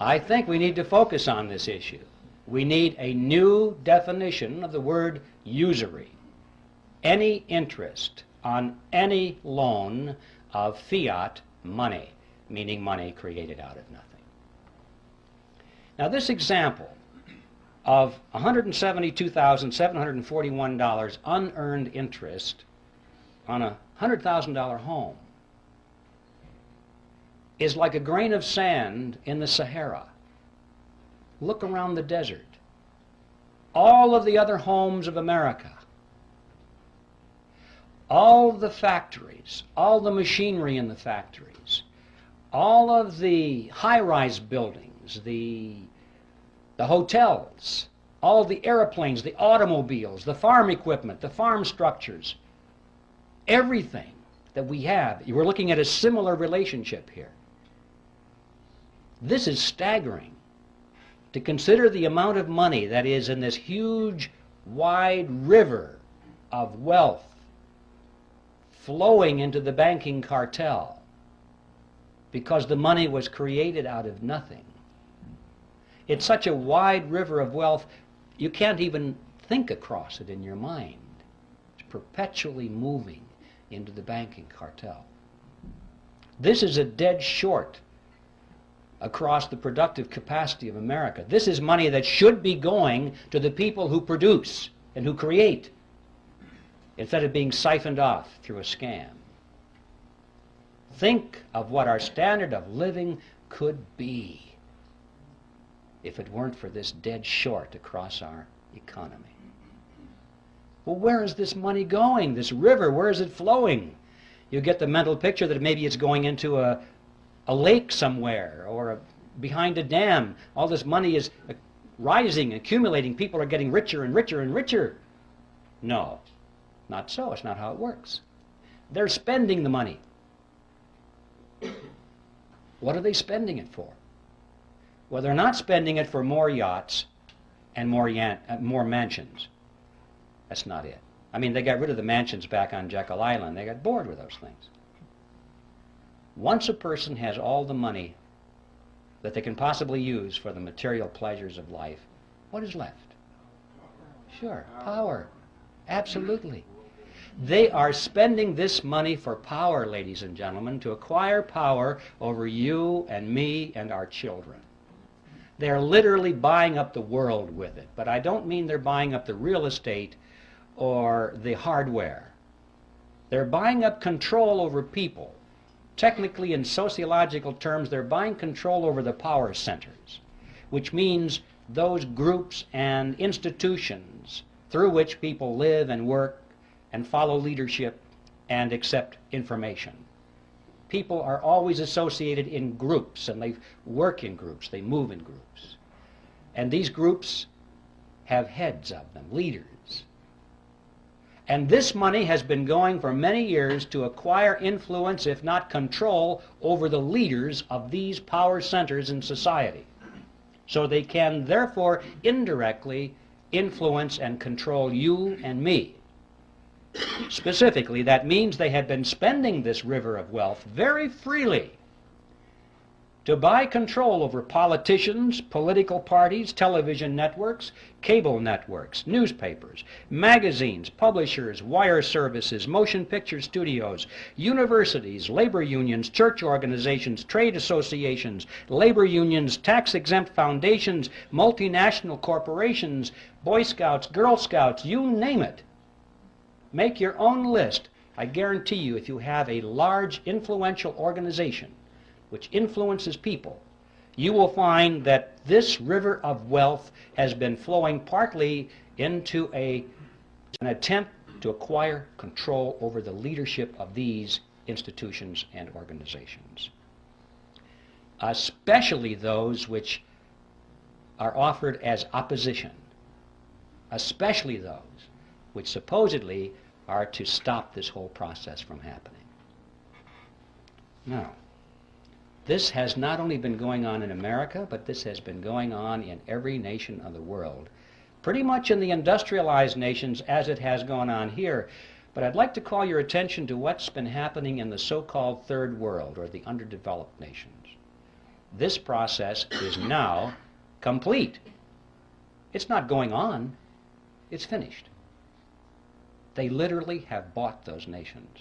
I think we need to focus on this issue. We need a new definition of the word usury. Any interest on any loan of fiat money, meaning money created out of nothing. Now this example of $172,741 unearned interest on a $100,000 home is like a grain of sand in the Sahara. Look around the desert. All of the other homes of America, all the factories, all the machinery in the factories, all of the high-rise buildings, the hotels, all the airplanes, the automobiles, the farm equipment, the farm structures, everything that we have. We're looking at a similar relationship here. This is staggering to consider the amount of money that is in this huge, wide river of wealth flowing into the banking cartel because the money was created out of nothing. It's such a wide river of wealth, you can't even think across it in your mind. It's perpetually moving into the banking cartel. This is a dead short across the productive capacity of America. This is money that should be going to the people who produce and who create, instead of being siphoned off through a scam. Think of what our standard of living could be if it weren't for this dead short across our economy. Well, where is this money going? This river, where is it flowing? You get the mental picture that maybe it's going into a lake somewhere or behind a dam. All this money is rising, accumulating. People are getting richer and richer and richer. No, not so. It's not how it works. They're spending the money. What are they spending it for? Well, they're not spending it for more yachts and more mansions. That's not it. I mean, they got rid of the mansions back on Jekyll Island. They got bored with those things. Once a person has all the money that they can possibly use for the material pleasures of life, what is left? Sure, power. Absolutely. They are spending this money for power, ladies and gentlemen, to acquire power over you and me and our children. They're literally buying up the world with it. But I don't mean they're buying up the real estate or the hardware. They're buying up control over people. Technically, in sociological terms, they're buying control over the power centers, which means those groups and institutions through which people live and work and follow leadership and accept information. People are always associated in groups, and they work in groups, they move in groups. And these groups have heads of them, leaders. And this money has been going for many years to acquire influence, if not control, over the leaders of these power centers in society. So they can therefore indirectly influence and control you and me. Specifically, that means they have been spending this river of wealth very freely to buy control over politicians, political parties, television networks, cable networks, newspapers, magazines, publishers, wire services, motion picture studios, universities, labor unions, church organizations, trade associations, labor unions, tax-exempt foundations, multinational corporations, Boy Scouts, Girl Scouts, you name it. Make your own list. I guarantee you, if you have a large, influential organization which influences people, you will find that this river of wealth has been flowing partly into an attempt to acquire control over the leadership of these institutions and organizations, especially those which are offered as opposition, especially those which supposedly are to stop this whole process from happening. Now, this has not only been going on in America, but this has been going on in every nation of the world, pretty much in the industrialized nations as it has gone on here. But I'd like to call your attention to what's been happening in the so-called third world, or the underdeveloped nations. this process is now complete. It's not going on. It's finished. They literally have bought those nations.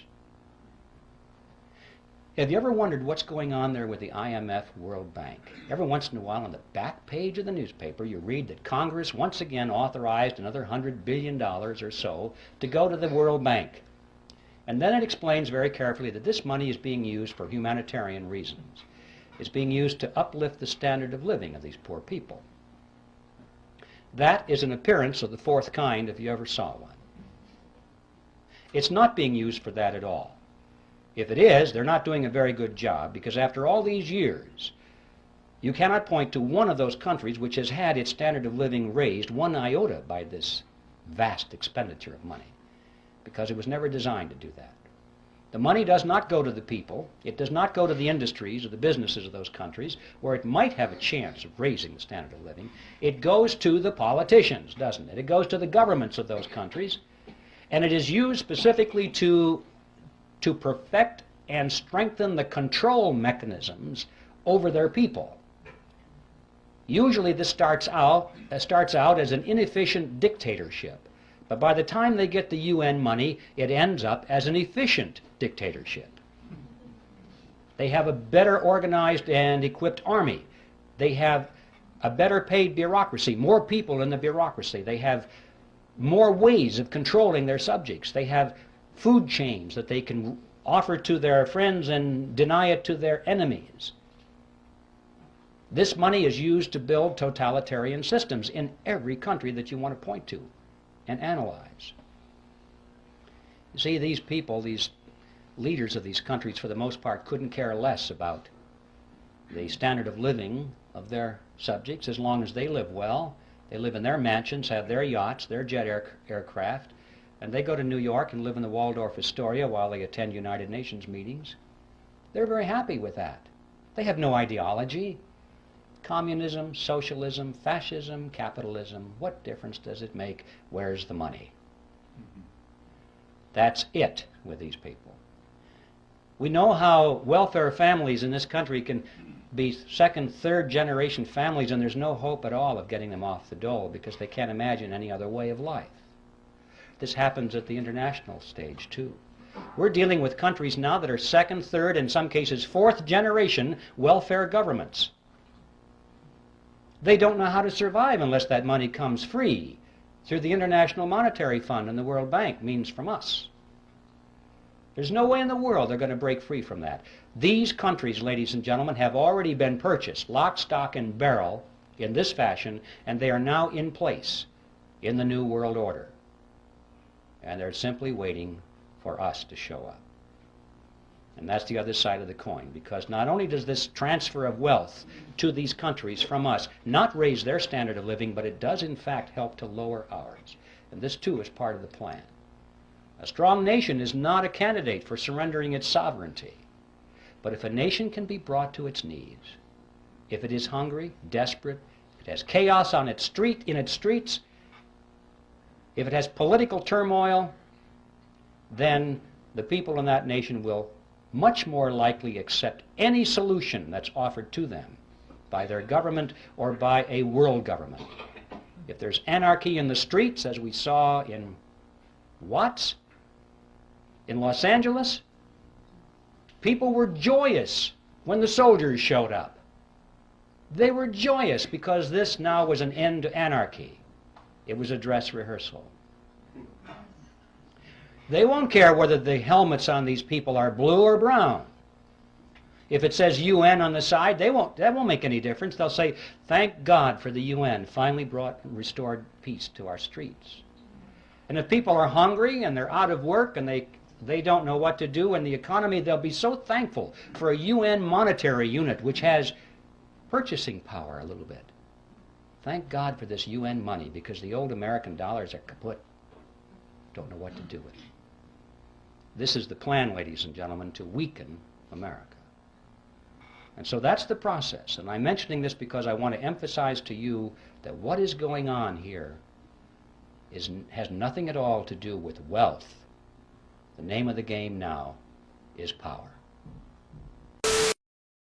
Have you ever wondered what's going on there with the IMF, World Bank? Every once in a while on the back page of the newspaper you read that Congress once again authorized another $100 billion or so to go to the World Bank. And then it explains very carefully that this money is being used for humanitarian reasons. It's being used to uplift the standard of living of these poor people. That is an appearance of the fourth kind if you ever saw one. It's not being used for that at all. If it is, they're not doing a very good job, because after all these years, you cannot point to one of those countries which has had its standard of living raised one iota by this vast expenditure of money, because it was never designed to do that. The money does not go to the people. It does not go to the industries or the businesses of those countries where it might have a chance of raising the standard of living. It goes to the politicians, doesn't it? It goes to the governments of those countries, and it is used specifically to perfect and strengthen the control mechanisms over their people. Usually this starts out as an inefficient dictatorship, but by the time they get the UN money, it ends up as an efficient dictatorship. They have a better organized and equipped army. They have a better paid bureaucracy, more people in the bureaucracy. They have more ways of controlling their subjects. They have food chains that they can offer to their friends and deny it to their enemies. This money is used to build totalitarian systems in every country that you want to point to and analyze. You see, these people, these leaders of these countries, for the most part, couldn't care less about the standard of living of their subjects as long as they live well. They live in their mansions, have their yachts, their jet aircraft, and they go to New York and live in the Waldorf Astoria while they attend United Nations meetings. They're very happy with that. They have no ideology. Communism, socialism, fascism, capitalism, what difference does it make? Where's the money? That's it with these people. We know how welfare families in this country can be second, third generation families, and there's no hope at all of getting them off the dole because they can't imagine any other way of life. This happens at the international stage too. We're dealing with countries now that are second, third, in some cases fourth generation welfare governments. They don't know how to survive unless that money comes free through the International Monetary Fund and the World Bank, means from us. There's no way in the world they're going to break free from that. These countries, ladies and gentlemen, have already been purchased, lock, stock, and barrel, in this fashion, and they are now in place in the New World Order. And they're simply waiting for us to show up. And that's the other side of the coin, because not only does this transfer of wealth to these countries from us not raise their standard of living, but it does in fact help to lower ours. And this too is part of the plan. A strong nation is not a candidate for surrendering its sovereignty. But if a nation can be brought to its knees, if it is hungry, desperate, if it has chaos on its streets, if it has political turmoil, then the people in that nation will much more likely accept any solution that's offered to them by their government or by a world government. If there's anarchy in the streets, as we saw in Watts, in Los Angeles, people were joyous when the soldiers showed up. They were joyous because this now was an end to anarchy. It was a dress rehearsal. They won't care whether the helmets on these people are blue or brown. If it says UN on the side, that won't make any difference. They'll say, thank God for the UN, finally brought and restored peace to our streets. And if people are hungry and they're out of work and they don't know what to do in the economy, they'll be so thankful for a UN monetary unit which has purchasing power a little bit. Thank God for this UN money, because the old American dollars are kaput. Don't know what to do with it. This is the plan, ladies and gentlemen, to weaken America. And so that's the process. And I'm mentioning this because I want to emphasize to you that what is going on here has nothing at all to do with wealth. The name of the game now is power.